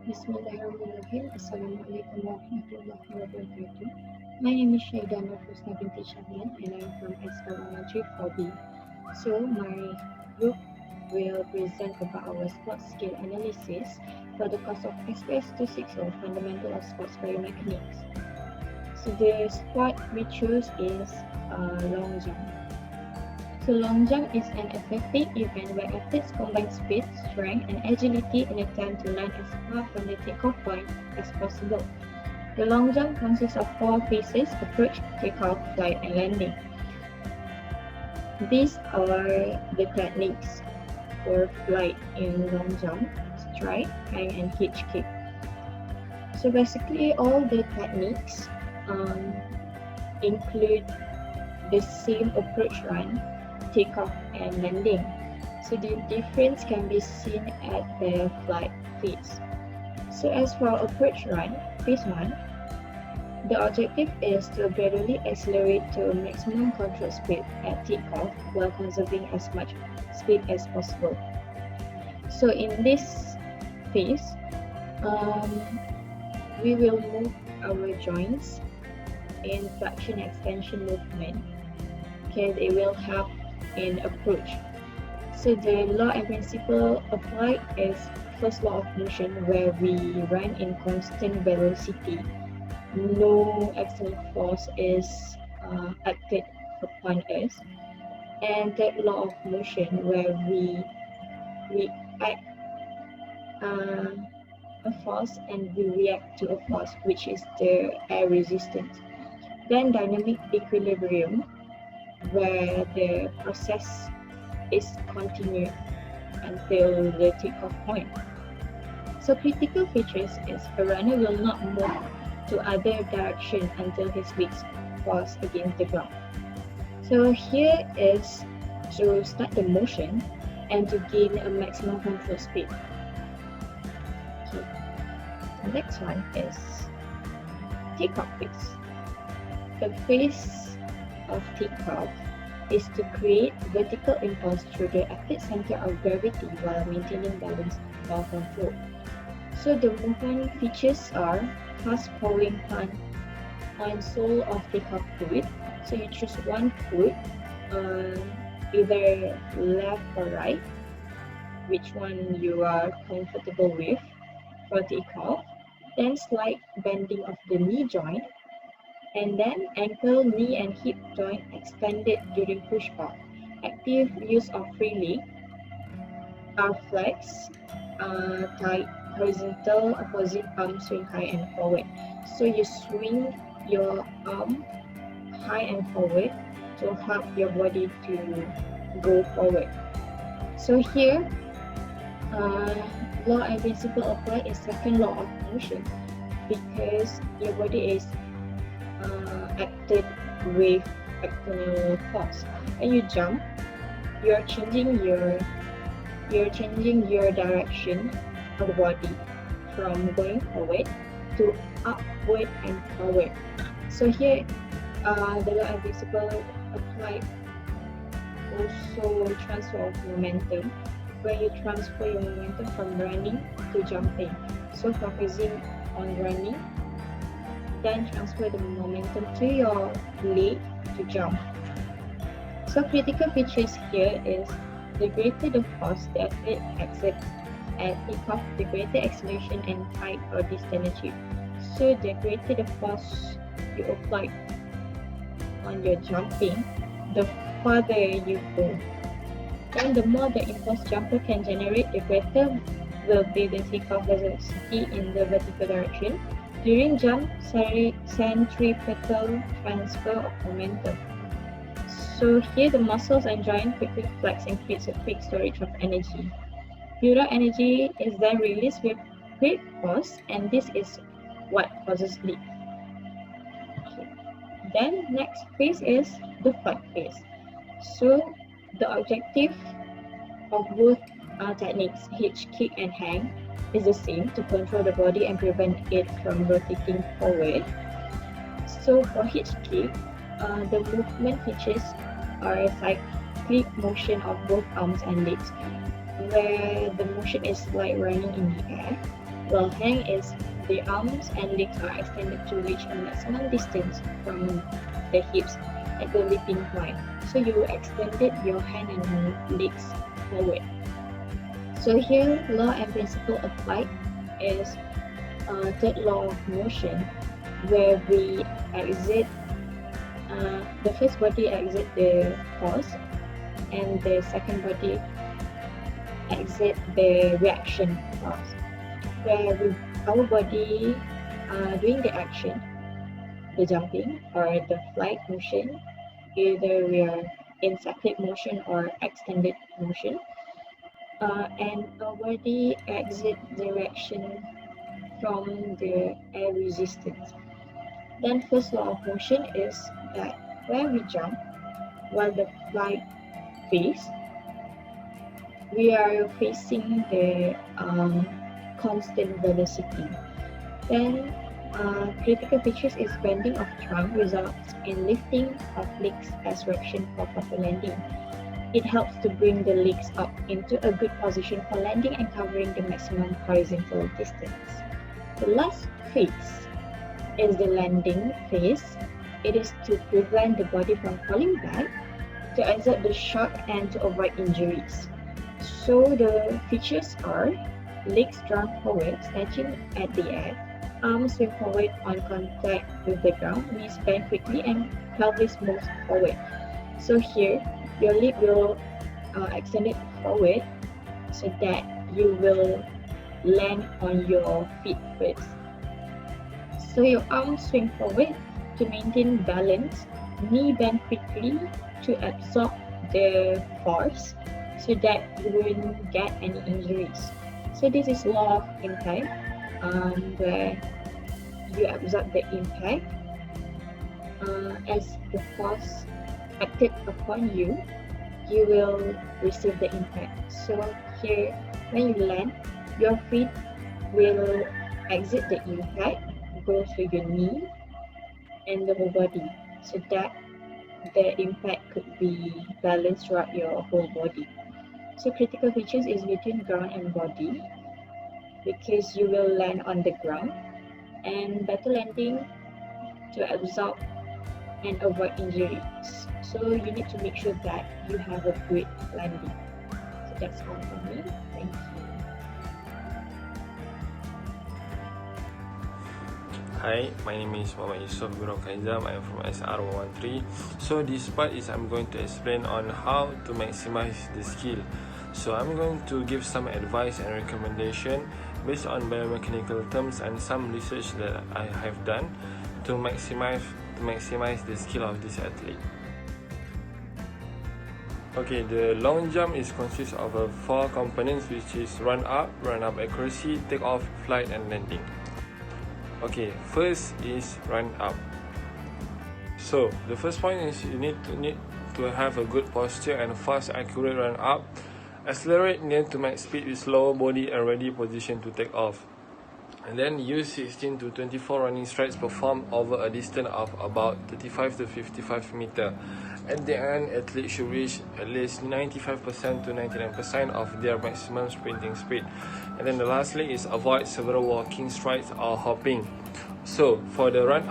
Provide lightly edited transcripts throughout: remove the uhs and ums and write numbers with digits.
Bismillahirrahmanirrahim. Assalamualaikum warahmatullahi wabarakatuh. My name is Shaidan Nafusna binti Shahrian and I'm from S113 So my group will present about our sports skill analysis for the course of SPS260 Fundamental of Sports Biomechanics. So the sport we choose is long jump. So long jump is an athletic event where athletes combine speed, strength, and agility in an attempt to land as far from the takeoff point as possible. The long jump consists of 4 phases: approach, takeoff, flight, and landing. These are the techniques for flight in long jump: stride, hang, and hitch kick. So basically all the techniques include the same approach run, takeoff, and landing. So the difference can be seen at the flight phase. So as for approach run, phase 1, the objective is to gradually accelerate to maximum control speed at takeoff while conserving as much speed as possible. So in this phase, we will move our joints in flexion extension movement. Okay, they will help in approach. So the law and principle applied is first law of motion, where we run in constant velocity. No external force is acted upon us. And that law of motion, where we act a force and we react to a force, which is the air resistance. Then dynamic equilibrium, where the process is continued until the takeoff point. So critical features is a runner will not move to other direction until his legs cross against the ground. So here is to start the motion and to gain a maximum control speed. Okay. The next one is takeoff phase. The phase of takeoff is to create vertical impulse through the athlete's center of gravity while maintaining balance while control. So the movement features are fast forward punt on sole of takeoff foot. So you choose one foot, either left or right, which one you are comfortable with for takeoff. Then slight bending of the knee joint, and then ankle, knee, and hip joint extended during push-off. Active use of free leg are flex, tight, horizontal, opposite arm swing high and forward. So you swing your arm high and forward to help your body to go forward. So here, law and principle apply is second law of motion, because your body is acted with external force. And you jump, you're changing your direction of the body from going forward to upward and forward. So here the law and principle apply also transfer of momentum, where you transfer your momentum from running to jumping. So focusing on running, then transfer the momentum to your leg to jump. So critical features here is the greater the force the athlete exerts at takeoff, the greater acceleration and height or distance achieved. So the greater the force you apply on your jumping, the farther you go. And the more the impulse jumper can generate, the greater will be the takeoff velocity in the vertical direction. During jump, centripetal transfer of momentum. So here the muscles and joint quickly flex and creates a quick storage of energy. Build up energy is then released with great force, and this is what causes leap. Okay. Then next phase is the flight phase. So the objective of both techniques, hitch, kick, and hang, is the same: to control the body and prevent it from rotating forward. So for hitch kick, the movement features are a cyclic motion of both arms and legs, where the motion is like running in the air. while hang is the arms and legs are extended to reach a maximum distance from the hips at the leaping point. So you extended your hand and legs forward. So here, law and principle applied is third law of motion, where we exit, the first body exit the force, and the second body exit the reaction force. Where our body doing the action, the jumping or the flight motion, either we are in cyclic motion or extended motion, and our body exit direction from the air resistance. Then first law of motion is that when we jump while the flight phase, we are facing the constant velocity. Then critical features is bending of trunk results in lifting of legs as reaction for proper landing. It helps to bring the legs up into a good position for landing and covering the maximum horizontal distance. The last phase is the landing phase. It is to prevent the body from falling back, to exert the shock, and to avoid injuries. So the features are legs drawn forward, snatching at the air, arms swing forward on contact with the ground, knees bend quickly, and pelvis moves forward. So here, your leg will extend it forward so that you will land on your feet first. So your arms swing forward to maintain balance, knee bend quickly to absorb the force so that you won't get any injuries. So this is law of impact, where you absorb the impact as the force acted upon you, you will receive the impact. So here, when you land, your feet will exit the impact, go through your knee and the whole body, so that the impact could be balanced throughout your whole body. So critical features is between ground and body, because you will land on the ground, and better landing to absorb and avoid injuries. So you need to make sure that you have a great landing. So that's all for me. Thank you. Hi, my name is Muhammad Yusof bin Kaizam. I am from SR113. So this part is I'm going to explain on how to maximize the skill. So I'm going to give some advice and recommendation based on biomechanical terms and some research that I have done to maximize the skill of this athlete. Okay, the long jump is consists of 4 components, which is run up accuracy, take off, flight, and landing. Okay, first is run up. So the first point is you need to have a good posture and fast, accurate run up. Accelerate near to max speed with lower body and ready position to take off. And then use 16 to 24 running strides performed over a distance of about 35 to 55 meters. At the end, athletes should reach at least 95% to 99% of their maximum sprinting speed. And then the lastly is avoid several walking strides or hopping. So for the run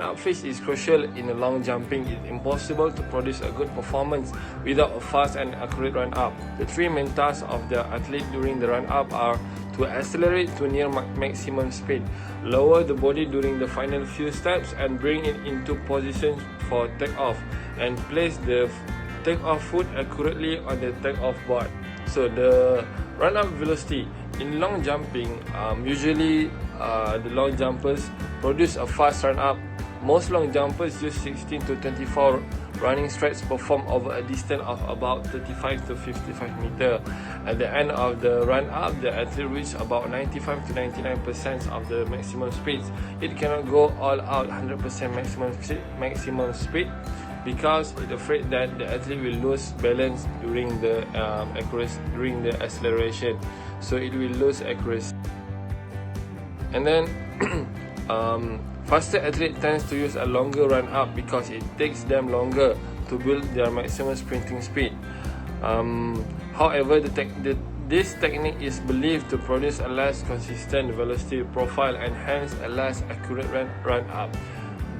up phase is crucial in the long jumping. It's impossible to produce a good performance without a fast and accurate run up. The 3 main tasks of the athlete during the run up are to accelerate to near maximum speed, lower the body during the final few steps and bring it into position for takeoff, and place the takeoff foot accurately on the takeoff board. So the run up velocity in long jumping, usually the long jumpers produce a fast run up. Most long jumpers use 16 to 24 running strides performed over a distance of about 35 to 55 meters. At the end of the run up, the athlete reaches about 95 to 99% of the maximum speed. It cannot go all out 100% maximum speed because it's afraid that the athlete will lose balance during the acceleration, so it will lose accuracy. And then faster athlete tends to use a longer run up because it takes them longer to build their maximum sprinting speed. However, the This technique is believed to produce a less consistent velocity profile and hence a less accurate run-up.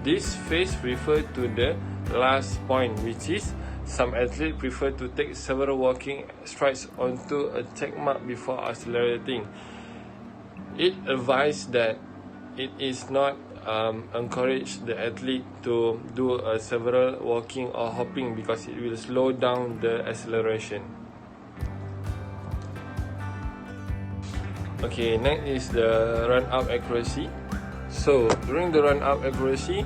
This phase refers to the last point, which is some athletes prefer to take several walking strides onto a check mark before accelerating. It advised that it is not encourage the athlete to do several walking or hopping because it will slow down the acceleration. Okay, next is the run-up accuracy. So, during the run-up accuracy,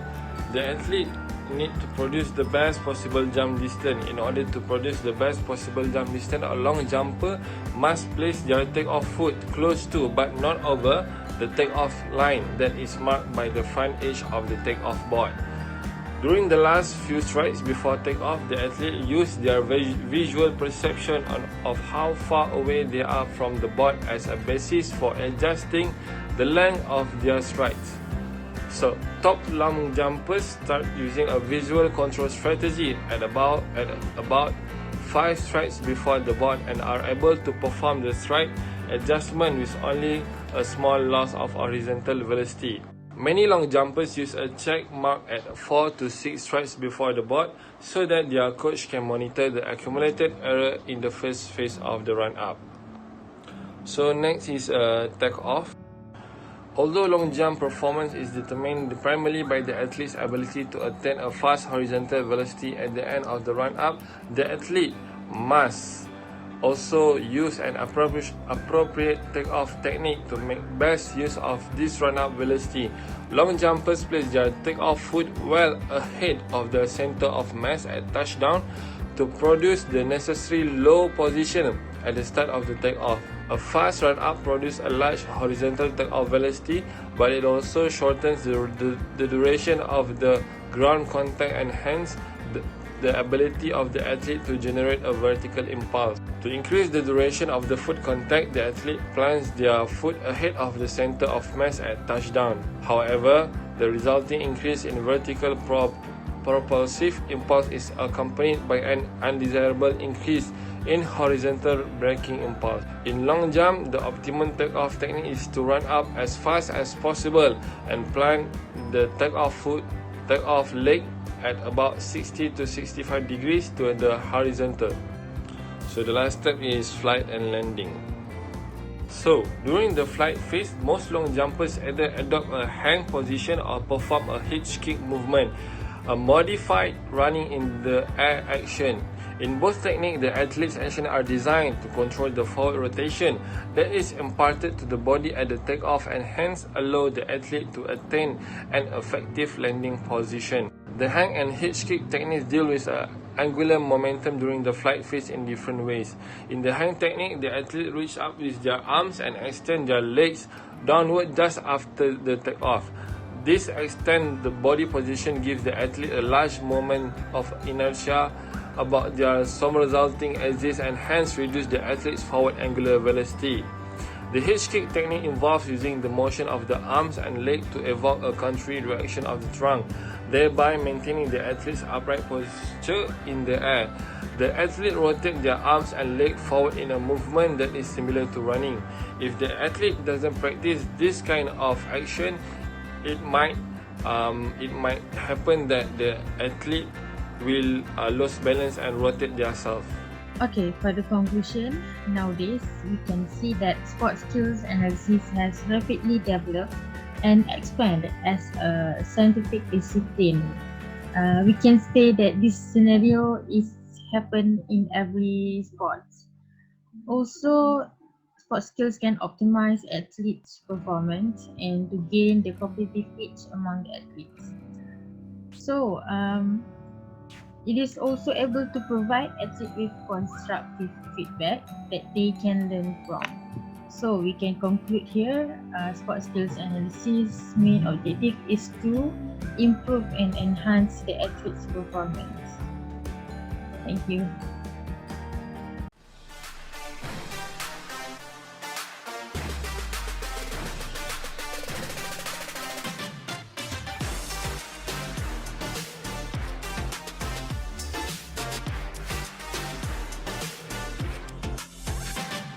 the athlete need to produce the best possible jump distance. In order to produce the best possible jump distance, a long jumper must place their take-off foot close to but not over the take-off line that is marked by the front edge of the take-off board. During the last few strides before takeoff, the athlete use their visual perception of how far away they are from the board as a basis for adjusting the length of their strides. So, top long jumpers start using a visual control strategy at about 5 strides before the board and are able to perform the stride adjustment with only a small loss of horizontal velocity. Many long jumpers use a check mark at 4 to 6 strides before the board so that their coach can monitor the accumulated error in the first phase of the run-up. So next is take-off. Although long jump performance is determined primarily by the athlete's ability to attain a fast horizontal velocity at the end of the run-up, the athlete must also use an appropriate take-off technique to make best use of this run-up velocity. Long jumpers place their take-off foot well ahead of the center of mass at touchdown to produce the necessary low position at the start of the take-off. A fast run-up produces a large horizontal take-off velocity, but it also shortens the duration of the ground contact and hence the ability of the athlete to generate a vertical impulse. To increase the duration of the foot contact, the athlete plants their foot ahead of the center of mass at touchdown. However, the resulting increase in vertical propulsive impulse is accompanied by an undesirable increase in horizontal braking impulse. In long jump, the optimum takeoff technique is to run up as fast as possible and plant the takeoff leg at about 60 to 65 degrees to the horizontal. So the last step is flight and landing. So during the flight phase, most long jumpers either adopt a hang position or perform a hitch kick movement, a modified running in the air action. In both techniques, the athlete's actions are designed to control the forward rotation that is imparted to the body at the takeoff and hence allow the athlete to attain an effective landing position. The hang and hitch kick techniques deal with angular momentum during the flight phase in different ways. In the hang technique, the athlete reach up with their arms and extend their legs downward just after the takeoff. This extend the body position gives the athlete a large moment of inertia about their resulting axis and hence reduce the athlete's forward angular velocity. The hitch kick technique involves using the motion of the arms and legs to evoke a contrary reaction of the trunk, thereby maintaining the athlete's upright posture in the air. The athlete rotates their arms and legs forward in a movement that is similar to running. If the athlete doesn't practice this kind of action, it might happen that the athlete will lose balance and rotate themselves. Okay, for the conclusion, nowadays we can see that sport skills analysis has rapidly developed and expanded as a scientific discipline. We can say that this scenario is happen in every sport. Also, sport skills can optimize athletes' performance and to gain the competitive edge among the athletes. So, it is also able to provide athletes with constructive feedback that they can learn from. So we can conclude here, sport skills analysis main objective is to improve and enhance the athlete's performance. Thank you.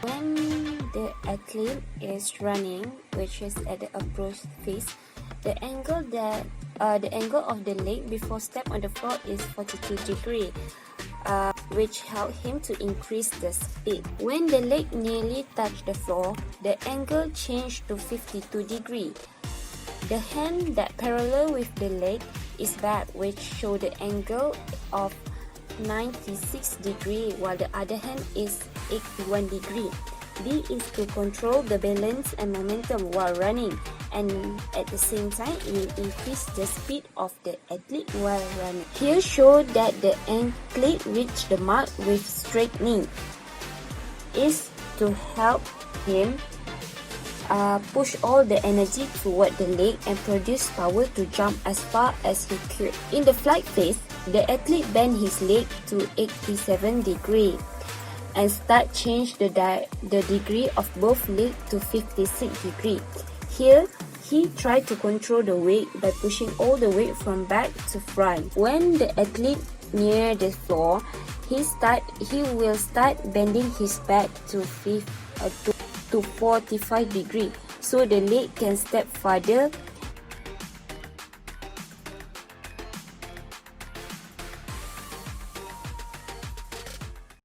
When the athlete is running, which is at the approach phase, the angle of the leg before step on the floor is 42 degree, which help him to increase the speed. When the leg nearly touch the floor, the angle changed to 52 degree. The hand that parallel with the leg is back, which show the angle of 96 degree, while the other hand is 81 degree. B is to control the balance and momentum while running, and at the same time it will increase the speed of the athlete while running. Here show that the athlete reach the mark with straight knee. Is to help him push all the energy toward the leg and produce power to jump as far as he could. In the flight phase, the athlete bend his leg to 87 degree and start change the degree of both legs to 56 degree. Here, he tried to control the weight by pushing all the weight from back to front. When the athlete near the floor, he will start bending his back to 45 degree, so the leg can step farther